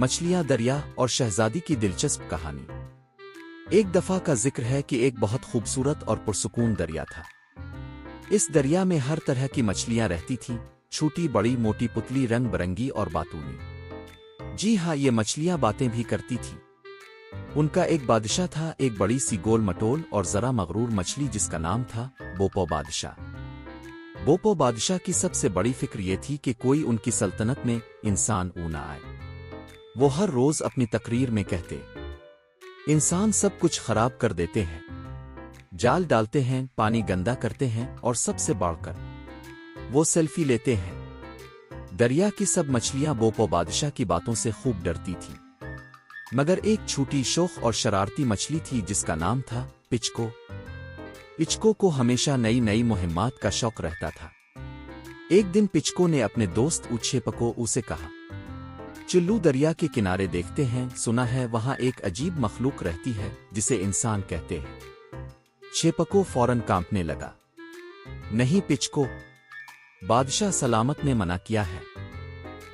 मछलियां, दरिया और शहजादी की दिलचस्प कहानी। एक दफा का जिक्र है कि एक बहुत खूबसूरत और पुरसुकून दरिया था। इस दरिया में हर तरह की मछलियां रहती थीं, छोटी बड़ी, मोटी पुतली, रंग बरंगी और बातूनी। जी हाँ, ये मछलियां बातें भी करती थीं। उनका एक बादशाह था, एक बड़ी सी गोल मटोल और जरा मगरूर मछली जिसका नाम था बोपो बादशाह। बोपो बादशाह की सबसे बड़ी फिक्र ये थी कि कोई उनकी सल्तनत में इंसान ऊ ना आए। वो हर रोज अपनी तकरीर में कहते, इंसान सब कुछ खराब कर देते हैं, जाल डालते हैं, पानी गंदा करते हैं और सबसे बढ़कर वो सेल्फी लेते हैं। दरिया की सब मछलियां बोपो बादशाह की बातों से खूब डरती थीं, मगर एक छोटी शौख और शरारती मछली थी जिसका नाम था पिचको। पिचको को हमेशा नई नई मुहिम्मात का शौक रहता था। एक दिन पिचको ने अपने दोस्त उछेपको से कहा, चुल्लू, दरिया के किनारे देखते हैं, सुना है वहां एक अजीब मखलूक रहती है जिसे इंसान कहते हैं। छेपको फौरन कांपने लगा। नहीं पिचको, बादशाह सलामत ने मना किया है।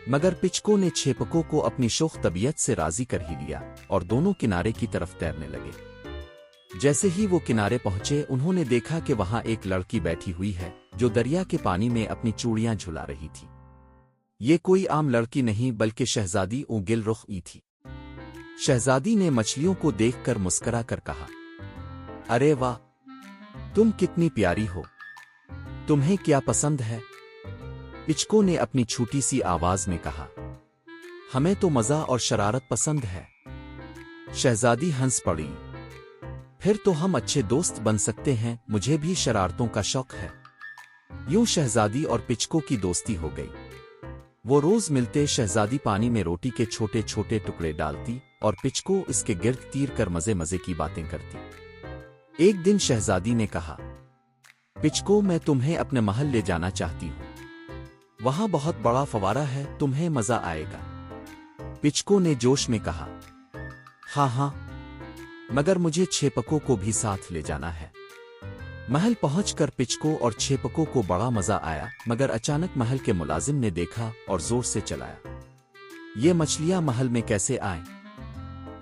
मगर पिचको ने छेपको को अपनी शौख तबीयत से राजी कर ही लिया और दोनों किनारे की तरफ तैरने लगे। जैसे ही वो किनारे पहुंचे, उन्होंने देखा कि वहां एक लड़की बैठी हुई है जो दरिया के पानी में अपनी चूड़ियां झुला रही थी। ये कोई आम लड़की नहीं बल्कि शहजादी गिल रुख ई थी। शहजादी ने मछलियों को देखकर मुस्कुरा कर कहा, अरे वाह, तुम कितनी प्यारी हो, तुम्हें क्या पसंद है? पिचको ने अपनी छोटी सी आवाज में कहा, हमें तो मजा और शरारत पसंद है। शहजादी हंस पड़ी, फिर तो हम अच्छे दोस्त बन सकते हैं, मुझे भी शरारतों का शौक है। यूं शहजादी और पिचको की दोस्ती हो गई। वो रोज मिलते, शहजादी पानी में रोटी के छोटे छोटे टुकड़े डालती और पिचको इसके गिर्द तीर कर मजे मजे की बातें करती। एक दिन शहजादी ने कहा, पिचको, मैं तुम्हें अपने महल ले जाना चाहती हूँ, वहां बहुत बड़ा फवारा है, तुम्हें मजा आएगा। पिचको ने जोश में कहा, हाँ हाँ, मगर मुझे छेपको को भी साथ ले जाना है। महल पहुंचकर पिचको और छेपको को बड़ा मजा आया, मगर अचानक महल के मुलाजिम ने देखा और जोर से चलाया, ये मछलियां महल में कैसे आए?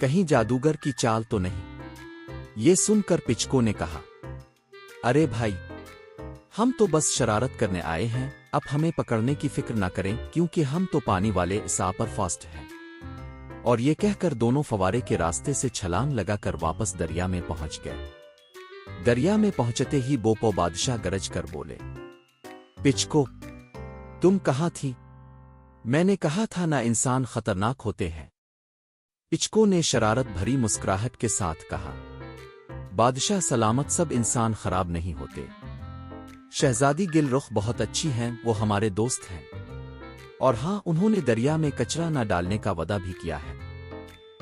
कहीं जादूगर की चाल तो नहीं? ये सुनकर पिचको ने कहा, अरे भाई, हम तो बस शरारत करने आए हैं, अब हमें पकड़ने की फिक्र ना करें क्योंकि हम तो पानी वाले इसा पर फास्ट हैं। और ये कहकर दोनों फवारे के रास्ते से छलांग लगाकर वापस दरिया में पहुंच गए। दरिया में पहुंचते ही बोपो बादशाह गरज कर बोले, पिचको, तुम कहां थी? मैंने कहा था ना, इंसान खतरनाक होते हैं। पिचको ने शरारत भरी मुस्कुराहट के साथ कहा, बादशाह सलामत, सब इंसान खराब नहीं होते। शहजादी गिल रुख बहुत अच्छी हैं, वो हमारे दोस्त हैं। और हां, उन्होंने दरिया में कचरा न डालने का वादा भी किया है।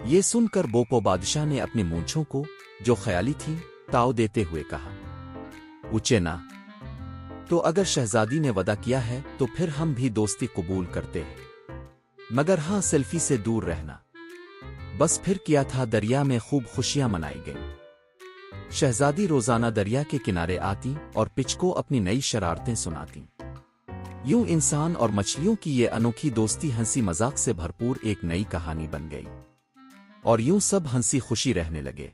ये सुनकर बोपो बादशाह ने अपनी मूंछों को, जो ख्याली थी, ताव देते हुए कहा, उचे ना। तो अगर शहजादी ने वादा किया है तो फिर हम भी दोस्ती कबूल करते हैं, मगर हां, सेल्फी से दूर रहना। बस फिर किया था, दरिया में खूब खुशियां मनाई गईं। शहजादी रोजाना दरिया के किनारे आती और पिचको अपनी नई शरारतें सुनाती। यूं इंसान और मछलियों की ये अनोखी दोस्ती हंसी मजाक से भरपूर एक नई कहानी बन गई। और यूं सब हंसी खुशी रहने लगे।